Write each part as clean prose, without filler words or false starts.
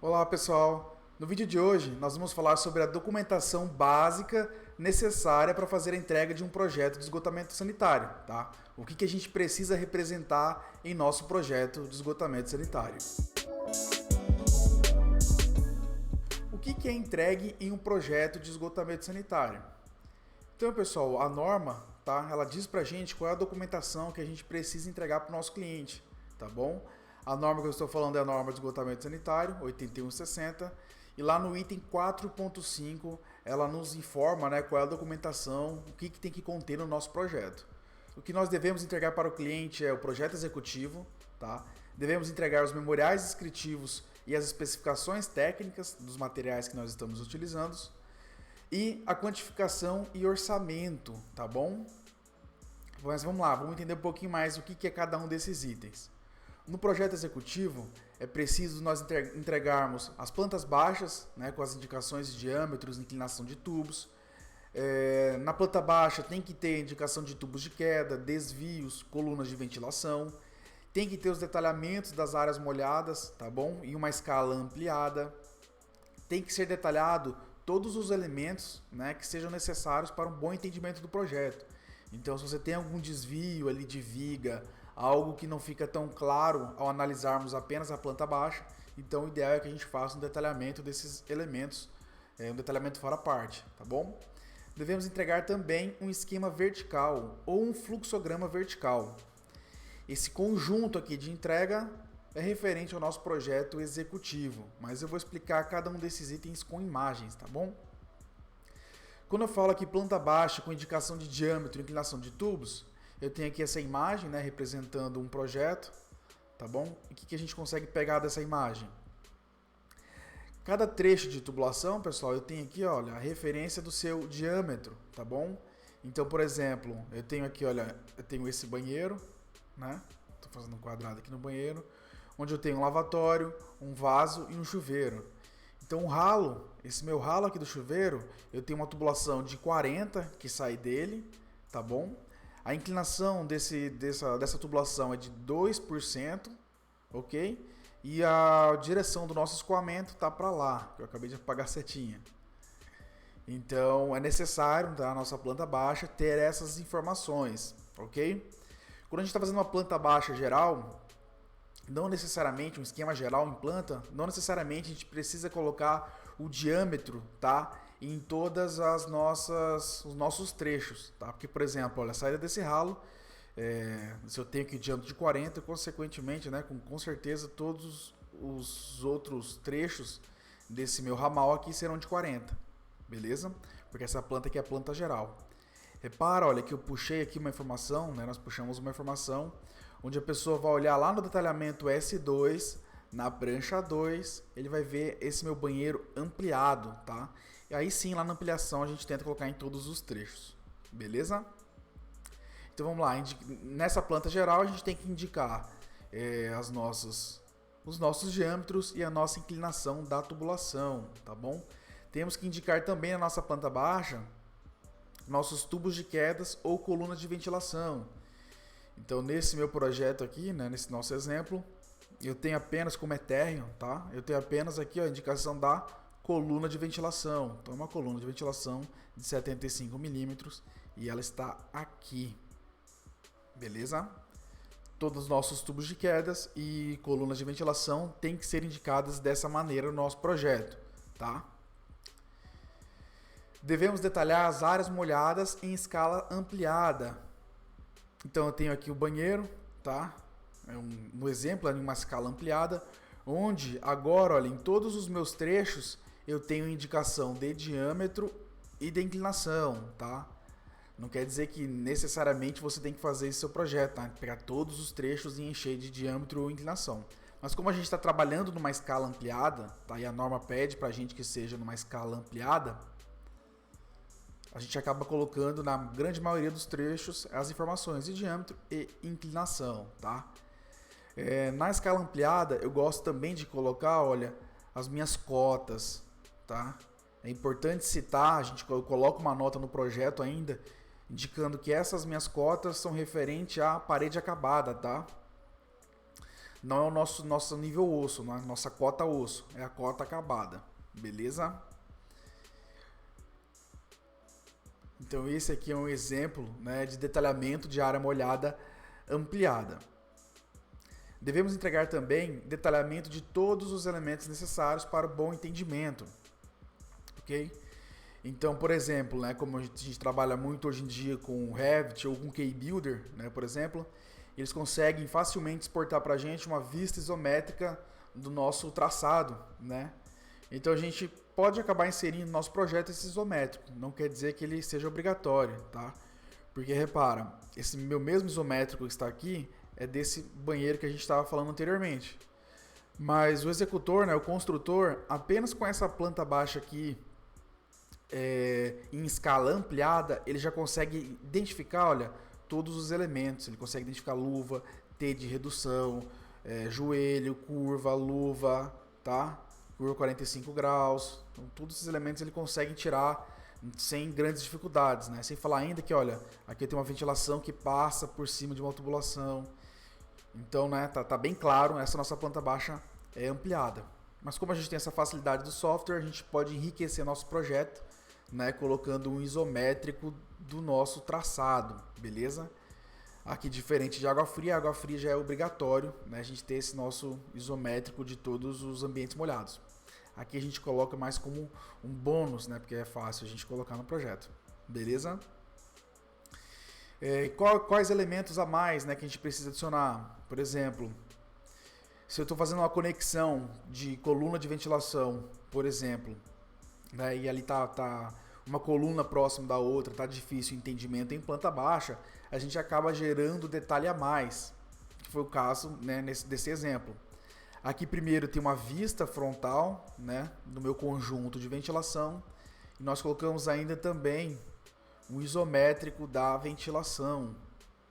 Olá pessoal, no vídeo de hoje nós vamos falar sobre a documentação básica necessária para fazer a entrega de um projeto de esgotamento sanitário, tá? O que a gente precisa representar em nosso projeto de esgotamento sanitário. O que é entregue em um projeto de esgotamento sanitário? Então pessoal, a norma, tá? Ela diz pra gente qual é a documentação que a gente precisa entregar para o nosso cliente, tá bom? A norma que eu estou falando é a norma de esgotamento sanitário, 8160, e lá no item 4.5 ela nos informa, né, qual é a documentação, o que tem que conter no nosso projeto. O que nós devemos entregar para o cliente é o projeto executivo, tá? Devemos entregar os memoriais descritivos e as especificações técnicas dos materiais que nós estamos utilizando e a quantificação e orçamento, tá bom? Mas vamos lá, vamos entender um pouquinho mais o que é cada um desses itens. No projeto executivo, é preciso nós entregarmos as plantas baixas, né, com as indicações de diâmetros, inclinação de tubos. Na planta baixa tem que ter indicação de tubos de queda, desvios, colunas de ventilação. Tem que ter os detalhamentos das áreas molhadas, tá bom? Em uma escala ampliada. Tem que ser detalhado todos os elementos, né, que sejam necessários para um bom entendimento do projeto. Então, se você tem algum desvio ali de viga, algo que não fica tão claro ao analisarmos apenas a planta baixa, então o ideal é que a gente faça um detalhamento desses elementos, um detalhamento fora parte, tá bom? Devemos entregar também um esquema vertical ou um fluxograma vertical. Esse conjunto aqui de entrega é referente ao nosso projeto executivo, mas eu vou explicar cada um desses itens com imagens, tá bom? Quando eu falo aqui planta baixa com indicação de diâmetro e inclinação de tubos, eu tenho aqui essa imagem, né, representando um projeto, tá bom? E o que a gente consegue pegar dessa imagem? Cada trecho de tubulação, pessoal, eu tenho aqui, olha, a referência do seu diâmetro, tá bom? Então, por exemplo, eu tenho aqui, olha, eu tenho esse banheiro, né? Tô fazendo um quadrado aqui no banheiro, onde eu tenho um lavatório, um vaso e um chuveiro. Então o ralo, esse meu ralo aqui do chuveiro, eu tenho uma tubulação de 40 que sai dele, tá bom? A inclinação dessa tubulação é de 2%, ok? E a direção do nosso escoamento tá para lá, que eu acabei de apagar a setinha. Então é necessário, tá, a nossa planta baixa ter essas informações, ok? Quando a gente está fazendo uma planta baixa geral, não necessariamente um esquema geral em planta, não necessariamente a gente precisa colocar o diâmetro, tá, em todas os nossos trechos, tá? Porque, por exemplo, olha, a saída desse ralo, se eu tenho aqui diâmetro de 40, consequentemente, né, com certeza todos os outros trechos desse meu ramal aqui serão de 40, beleza? Porque essa planta aqui é a planta geral. Repara, olha, que eu puxei aqui uma informação, né? Nós puxamos uma informação onde a pessoa vai olhar lá no detalhamento S2, na prancha 2, ele vai ver esse meu banheiro ampliado, tá? E aí sim, lá na ampliação, a gente tenta colocar em todos os trechos, beleza? Então vamos lá, nessa planta geral a gente tem que indicar os nossos diâmetros e a nossa inclinação da tubulação, tá bom? Temos que indicar também na nossa planta baixa nossos tubos de quedas ou colunas de ventilação. Então nesse meu projeto aqui, né, nesse nosso exemplo, eu tenho apenas como é térreo, tá? Eu tenho apenas aqui a indicação da coluna de ventilação. Então é uma coluna de ventilação de 75 milímetros e ela está aqui, beleza? Todos os nossos tubos de quedas e colunas de ventilação têm que ser indicadas dessa maneira no nosso projeto, tá? Devemos detalhar as áreas molhadas em escala ampliada. Então eu tenho aqui o banheiro, tá? No exemplo, é em uma escala ampliada, onde agora, olha, em todos os meus trechos eu tenho indicação de diâmetro e de inclinação, tá? Não quer dizer que necessariamente você tem que fazer esse seu projeto, tá? Pegar todos os trechos e encher de diâmetro ou inclinação. Mas como a gente está trabalhando numa escala ampliada, tá? E a norma pede para a gente que seja numa escala ampliada, a gente acaba colocando na grande maioria dos trechos as informações de diâmetro e inclinação, tá? Na escala ampliada, eu gosto também de colocar, olha, as minhas cotas, tá? É importante citar, eu coloco uma nota no projeto ainda, indicando que essas minhas cotas são referentes à parede acabada, tá? não é o nosso nível osso, não é a nossa cota osso, é a cota acabada, beleza? Então esse aqui é um exemplo, né, de detalhamento de área molhada ampliada. Devemos entregar também detalhamento de todos os elementos necessários para o bom entendimento, ok? Então, por exemplo, né, como a gente trabalha muito hoje em dia com o Revit ou com o K-Builder, né, por exemplo, eles conseguem facilmente exportar para a gente uma vista isométrica do nosso traçado, né? Então a gente pode acabar inserindo no nosso projeto esse isométrico, não quer dizer que ele seja obrigatório, tá? Porque repara, esse meu mesmo isométrico que está aqui é desse banheiro que a gente estava falando anteriormente. Mas o executor, né, o construtor, apenas com essa planta baixa aqui em escala ampliada, ele já consegue identificar, olha, todos os elementos. Ele consegue identificar luva, T de redução, joelho, curva, luva, tá? Curva 45 graus. Então, todos esses elementos ele consegue tirar sem grandes dificuldades, né? Sem falar ainda que, olha, aqui tem uma ventilação que passa por cima de uma tubulação. Então, né, tá bem claro, essa nossa planta baixa é ampliada. Mas como a gente tem essa facilidade do software, a gente pode enriquecer nosso projeto, né, colocando um isométrico do nosso traçado, beleza? Aqui, diferente de água fria já é obrigatório, né, a gente ter esse nosso isométrico de todos os ambientes molhados. Aqui a gente coloca mais como um bônus, né, porque é fácil a gente colocar no projeto, beleza? Quais elementos a mais, né, que a gente precisa adicionar? Por exemplo, se eu estou fazendo uma conexão de coluna de ventilação, por exemplo, né, e ali tá uma coluna próxima da outra, tá difícil o entendimento em planta baixa, a gente acaba gerando detalhe a mais, que foi o caso, né, desse exemplo. Aqui primeiro tem uma vista frontal, né, do meu conjunto de ventilação, e nós colocamos ainda também um isométrico da ventilação,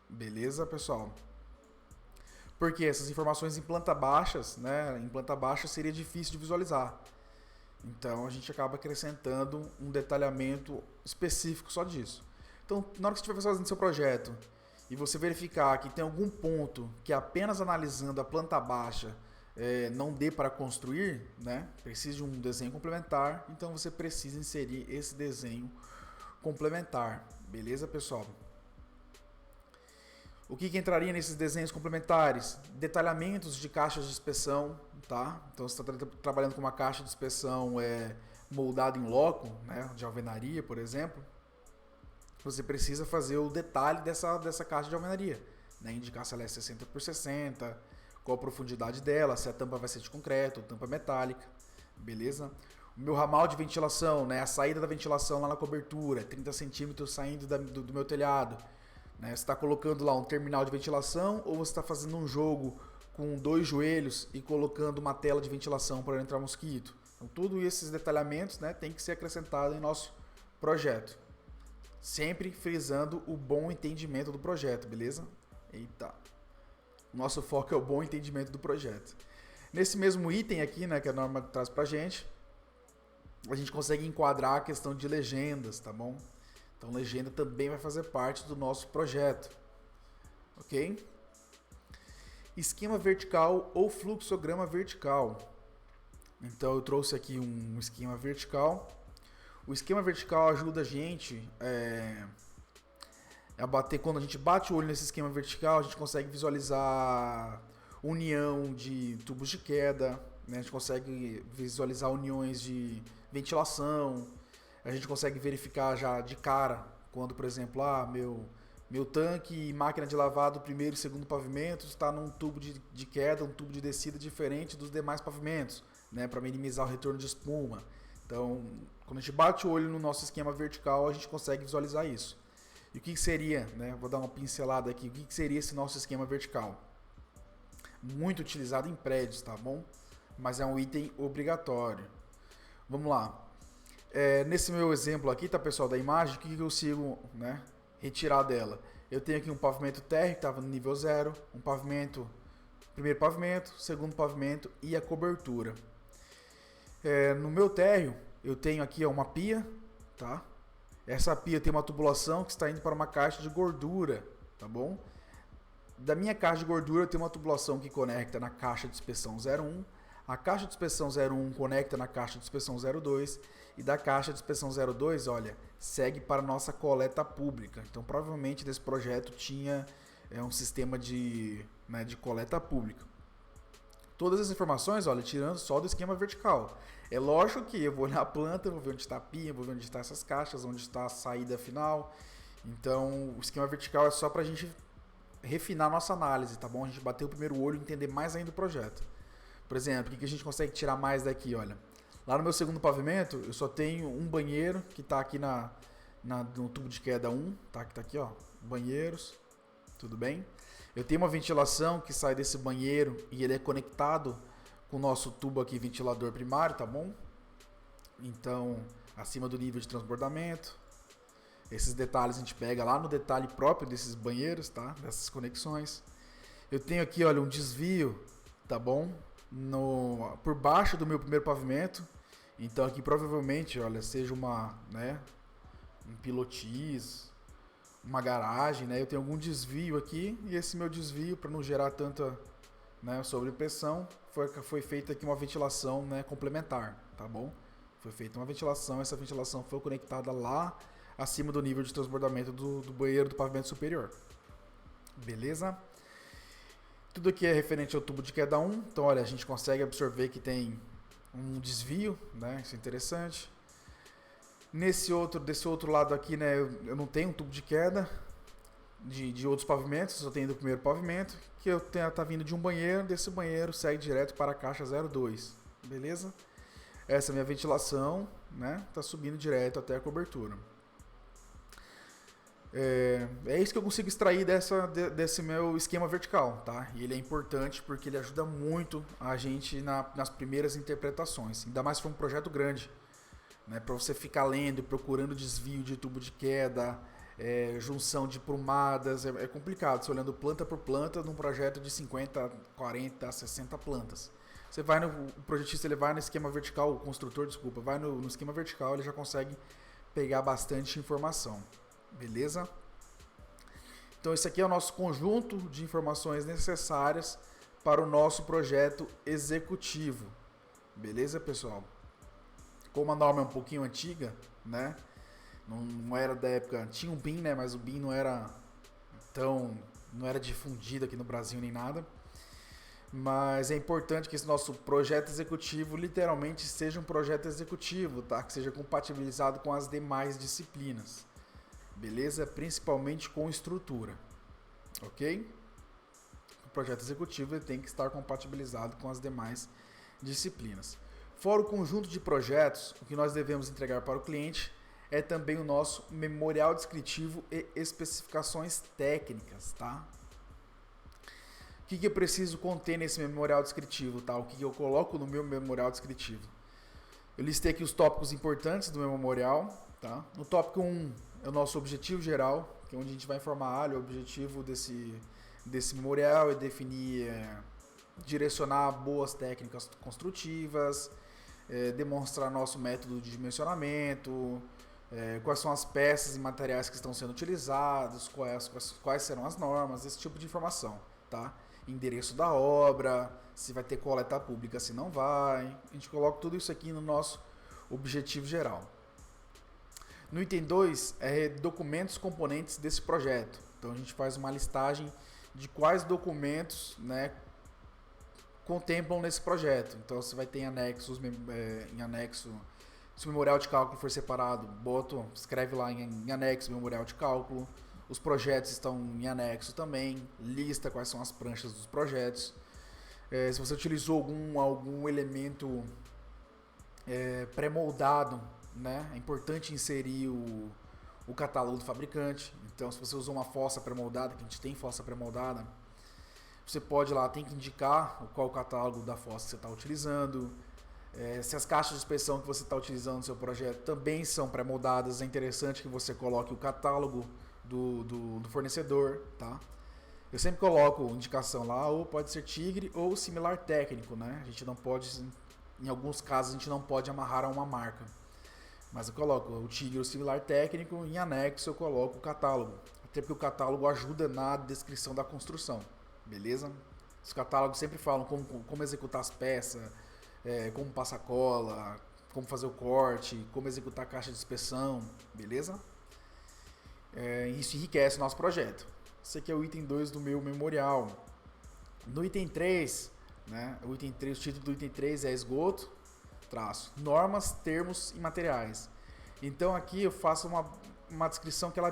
beleza, pessoal? Porque essas informações em planta baixas, né, em planta baixa seria difícil de visualizar. Então a gente acaba acrescentando um detalhamento específico só disso. Então, na hora que você estiver fazendo seu projeto e você verificar que tem algum ponto que apenas analisando a planta baixa não dê para construir, né, precisa de um desenho complementar, então você precisa inserir esse desenho complementar. Beleza, pessoal? O que entraria nesses desenhos complementares? Detalhamentos de caixas de inspeção, tá? Então você está trabalhando com uma caixa de inspeção moldada em loco, né, de alvenaria, por exemplo. Você precisa fazer o detalhe dessa caixa de alvenaria, né? Indicar se ela é 60 por 60, qual a profundidade dela, se a tampa vai ser de concreto ou tampa metálica, beleza? O meu ramal de ventilação, né, a saída da ventilação lá na cobertura, 30 centímetros saindo do meu telhado. Você está colocando lá um terminal de ventilação ou você está fazendo um jogo com 2 joelhos e colocando uma tela de ventilação para entrar mosquito? Então, todos esses detalhamentos, né, tem que ser acrescentado em nosso projeto. Sempre frisando o bom entendimento do projeto, beleza? Eita. Nosso foco é o bom entendimento do projeto. Nesse mesmo item aqui, né, que a norma traz para a gente consegue enquadrar a questão de legendas, tá bom? Então, legenda também vai fazer parte do nosso projeto, ok? Esquema vertical ou fluxograma vertical. Então, eu trouxe aqui um esquema vertical. O esquema vertical ajuda a gente a bater. Quando a gente bate o olho nesse esquema vertical, a gente consegue visualizar união de tubos de queda, né? A gente consegue visualizar uniões de ventilação. A gente consegue verificar já de cara, quando, por exemplo, meu tanque e máquina de lavado primeiro e segundo pavimento está num tubo de queda, um tubo de descida diferente dos demais pavimentos, né, para minimizar o retorno de espuma. Então, quando a gente bate o olho no nosso esquema vertical, a gente consegue visualizar isso. E o que seria, né, vou dar uma pincelada aqui, o que seria esse nosso esquema vertical? Muito utilizado em prédios, tá bom? Mas é um item obrigatório. Vamos lá. Nesse meu exemplo aqui, tá, pessoal, da imagem, o que eu consigo, né, retirar dela? Eu tenho aqui um pavimento térreo que estava no nível 0, um pavimento, primeiro pavimento, segundo pavimento e a cobertura. No meu térreo, eu tenho aqui uma pia, tá? Essa pia tem uma tubulação que está indo para uma caixa de gordura, tá bom? Da minha caixa de gordura eu tenho uma tubulação que conecta na caixa de inspeção 01, a caixa de inspeção 01 conecta na caixa de inspeção 02 e da caixa de inspeção 02, olha, segue para a nossa coleta pública. Então provavelmente nesse projeto tinha um sistema de coleta pública. Todas as informações, olha, tirando só do esquema vertical. É lógico que eu vou olhar a planta, vou ver onde está a pia, vou ver onde estão essas caixas, onde está a saída final. Então o esquema vertical é só para a gente refinar a nossa análise, tá bom? A gente bater o primeiro olho e entender mais ainda o projeto. Por exemplo, o que a gente consegue tirar mais daqui, olha. Lá no meu segundo pavimento, eu só tenho um banheiro que está aqui no tubo de queda 1, tá? Que tá aqui, ó, banheiros, tudo bem? Eu tenho uma ventilação que sai desse banheiro e ele é conectado com o nosso tubo aqui, ventilador primário, tá bom? Então, acima do nível de transbordamento. Esses detalhes a gente pega lá no detalhe próprio desses banheiros, tá? Dessas conexões. Eu tenho aqui, olha, um desvio, tá bom? Por baixo do meu primeiro pavimento. Então aqui provavelmente, olha, seja um pilotis, uma garagem, né? Eu tenho algum desvio aqui e esse meu desvio, para não gerar tanta sobrepressão, foi feita aqui uma ventilação, né, complementar, tá bom? Foi feita uma ventilação, essa ventilação foi conectada lá acima do nível de transbordamento do banheiro do pavimento superior. Beleza? Tudo aqui é referente ao tubo de queda 1, então olha, a gente consegue absorver que tem um desvio, né? Isso é interessante. Desse outro lado aqui, né, eu não tenho um tubo de queda de outros pavimentos, só tenho do primeiro pavimento, que tá vindo de um banheiro, desse banheiro segue direto para a caixa 02, beleza? Essa é a minha ventilação, né? Tá subindo direto até a cobertura. É isso que eu consigo extrair desse meu esquema vertical, tá? E ele é importante porque ele ajuda muito a gente nas primeiras interpretações, ainda mais se for um projeto grande, né? Para você ficar lendo, procurando desvio de tubo de queda, junção de prumadas, é complicado, você olhando planta por planta num projeto de 50, 40, 60 plantas. Você vai o projetista, ele vai no esquema vertical, o construtor, desculpa, vai no esquema vertical, ele já consegue pegar bastante informação. Beleza? Então esse aqui é o nosso conjunto de informações necessárias para o nosso projeto executivo. Beleza, pessoal? Como a norma é um pouquinho antiga, né? Não era da época, tinha um BIM, né? Mas o BIM não era difundido aqui no Brasil nem nada. Mas é importante que esse nosso projeto executivo literalmente seja um projeto executivo, tá? Que seja compatibilizado com as demais disciplinas. Beleza? Principalmente com estrutura, ok? O projeto executivo ele tem que estar compatibilizado com as demais disciplinas. Fora o conjunto de projetos, o que nós devemos entregar para o cliente é também o nosso memorial descritivo e especificações técnicas, tá? O que eu preciso conter nesse memorial descritivo, tá? O que eu coloco no meu memorial descritivo? Eu listei aqui os tópicos importantes do meu memorial, tá? No tópico 1 é o nosso objetivo geral, que é onde a gente vai informar o objetivo desse memorial e definir, direcionar boas técnicas construtivas, demonstrar nosso método de dimensionamento, quais são as peças e materiais que estão sendo utilizados, quais serão as normas, esse tipo de informação, tá? Endereço da obra, se vai ter coleta pública, se não vai. A gente coloca tudo isso aqui no nosso objetivo geral. No item 2 é documentos componentes desse projeto. Então a gente faz uma listagem de quais documentos, né, contemplam nesse projeto. Então você vai ter em anexo, se o memorial de cálculo for separado, escreve lá em anexo memorial de cálculo. Os projetos estão em anexo também, lista quais são as pranchas dos projetos. Se você utilizou algum elemento pré-moldado, né? É importante inserir o catálogo do fabricante. Então, se você usou uma fossa pré-moldada, que a gente tem fossa pré-moldada, você pode lá, tem que indicar qual o catálogo da fossa que você está utilizando. Se as caixas de inspeção que você está utilizando no seu projeto também são pré-moldadas, é interessante que você coloque o catálogo do fornecedor, tá? Eu sempre coloco indicação lá, ou pode ser Tigre ou similar técnico, né? A gente não pode, em alguns casos, a gente não pode amarrar a uma marca. Mas eu coloco o Tigre ou similar técnico, em anexo eu coloco o catálogo. até porque o catálogo ajuda na descrição da construção, beleza? Os catálogos sempre falam como executar as peças, como passar cola, como fazer o corte, como executar a caixa de inspeção, beleza? Isso enriquece o nosso projeto. Esse aqui é o item 2 do meu memorial. No item 3, né, o título do item 3 é esgoto, traço, normas, termos e materiais. Então aqui eu faço uma descrição que ela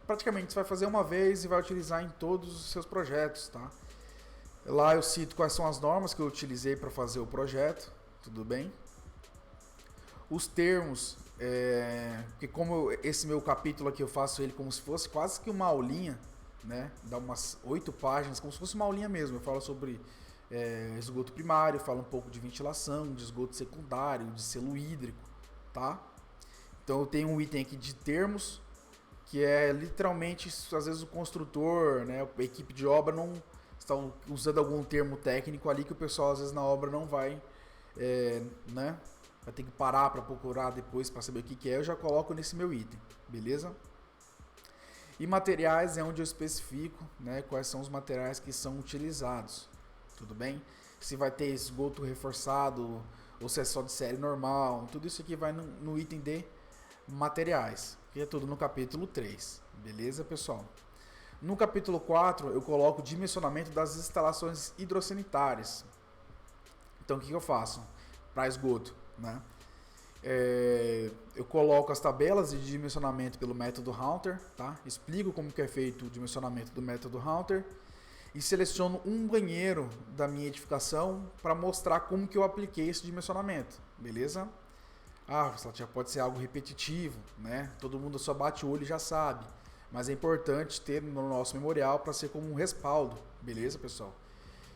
praticamente você vai fazer uma vez e vai utilizar em todos os seus projetos, tá? Lá eu cito quais são as normas que eu utilizei para fazer o projeto, tudo bem? Os termos, porque como esse meu capítulo aqui eu faço ele como se fosse quase que uma aulinha, né? Dá umas 8 páginas, como se fosse uma aulinha mesmo. Eu falo sobre esgoto primário, falo um pouco de ventilação, de esgoto secundário, de selo hídrico, tá? Então eu tenho um item aqui de termos, que é literalmente, às vezes o construtor, né, a equipe de obra não está usando algum termo técnico ali que o pessoal às vezes na obra não vai, né? Vai ter que parar para procurar depois para saber o que é, eu já coloco nesse meu item, beleza? E materiais é onde eu especifico, né, quais são os materiais que são utilizados, tudo bem? Se vai ter esgoto reforçado ou se é só de série normal, tudo isso aqui vai no item de materiais, que é tudo no capítulo 3, beleza, pessoal? No capítulo 4 eu coloco o dimensionamento das instalações hidrossanitárias. Então o que eu faço para esgoto, né? Eu coloco as tabelas de dimensionamento pelo método Hunter, tá? Explico como que é feito o dimensionamento do método Hunter e seleciono um banheiro da minha edificação para mostrar como que eu apliquei esse dimensionamento, beleza? Já pode ser algo repetitivo, né? Todo mundo só bate o olho e já sabe, mas é importante ter no nosso memorial para ser como um respaldo, beleza, pessoal?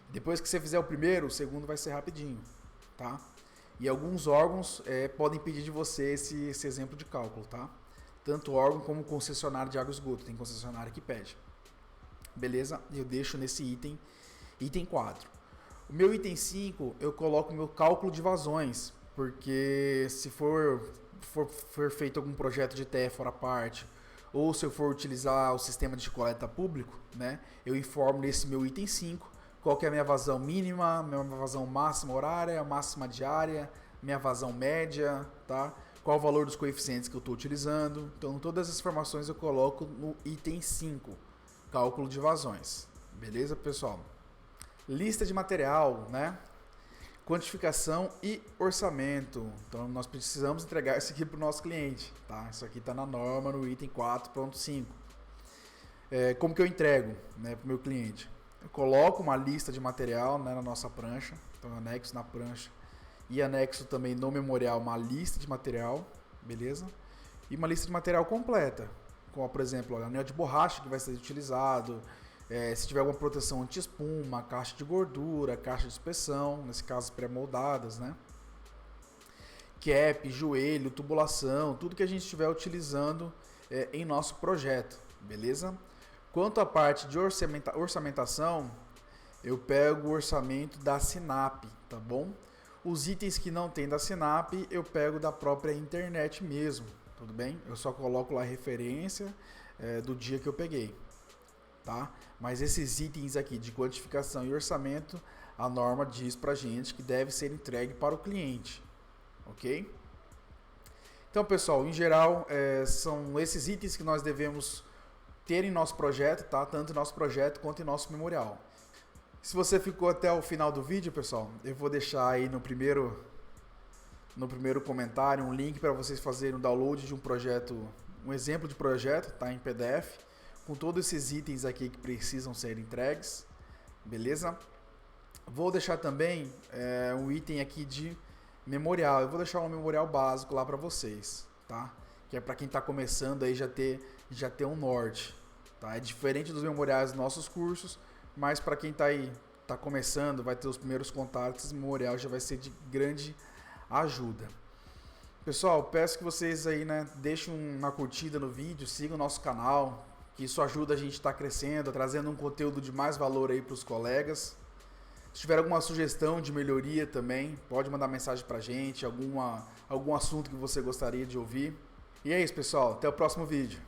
Depois que você fizer o primeiro, o segundo vai ser rapidinho, tá? E alguns órgãos podem pedir de você esse exemplo de cálculo, tá? Tanto órgão como concessionário de água e esgoto. Tem concessionário que pede. Beleza? Eu deixo nesse item 4. O meu item 5, eu coloco o meu cálculo de vazões. Porque se for feito algum projeto de TE fora parte, ou se eu for utilizar o sistema de coleta público, né? Eu informo nesse meu item 5 qual que é a minha vazão mínima, minha vazão máxima horária, máxima diária, minha vazão média, tá? Qual o valor dos coeficientes que eu estou utilizando. Então, todas as informações eu coloco no item 5, cálculo de vazões. Beleza, pessoal? Lista de material, né? Quantificação e orçamento. Então, nós precisamos entregar isso aqui para o nosso cliente, tá? Isso aqui está na norma no item 4.5. Como que eu entrego, né, para o meu cliente? Eu coloco uma lista de material, né, na nossa prancha, então eu anexo na prancha e anexo também no memorial uma lista de material, beleza? E uma lista de material completa, como por exemplo, o anel de borracha que vai ser utilizado, se tiver alguma proteção anti-espuma, caixa de gordura, caixa de inspeção, nesse caso pré-moldadas, né? Cap, joelho, tubulação, tudo que a gente estiver utilizando em nosso projeto, beleza? Quanto à parte de orçamentação, eu pego o orçamento da Sinap, tá bom? Os itens que não tem da Sinap, eu pego da própria internet mesmo, tudo bem? Eu só coloco lá a referência do dia que eu peguei, tá? Mas esses itens aqui de quantificação e orçamento, a norma diz pra gente que deve ser entregue para o cliente, ok? Então, pessoal, em geral, são esses itens que nós devemos ter em nosso projeto, tá? Tanto em nosso projeto quanto em nosso memorial. Se você ficou até o final do vídeo, pessoal, eu vou deixar aí no primeiro comentário um link para vocês fazerem o download de um projeto, um exemplo de projeto, tá? Em PDF, com todos esses itens aqui que precisam ser entregues, beleza? Vou deixar também um item aqui de memorial. Eu vou deixar um memorial básico lá para vocês, tá? Que é para quem está começando aí já ter um norte, tá? É diferente dos memoriais dos nossos cursos, mas para quem está começando, vai ter os primeiros contatos, esse memorial já vai ser de grande ajuda. Pessoal, peço que vocês aí, né, deixem uma curtida no vídeo, sigam o nosso canal, que isso ajuda a gente a estar crescendo, trazendo um conteúdo de mais valor aí para os colegas. Se tiver alguma sugestão de melhoria também, pode mandar mensagem para a gente, algum assunto que você gostaria de ouvir. E é isso, pessoal. Até o próximo vídeo.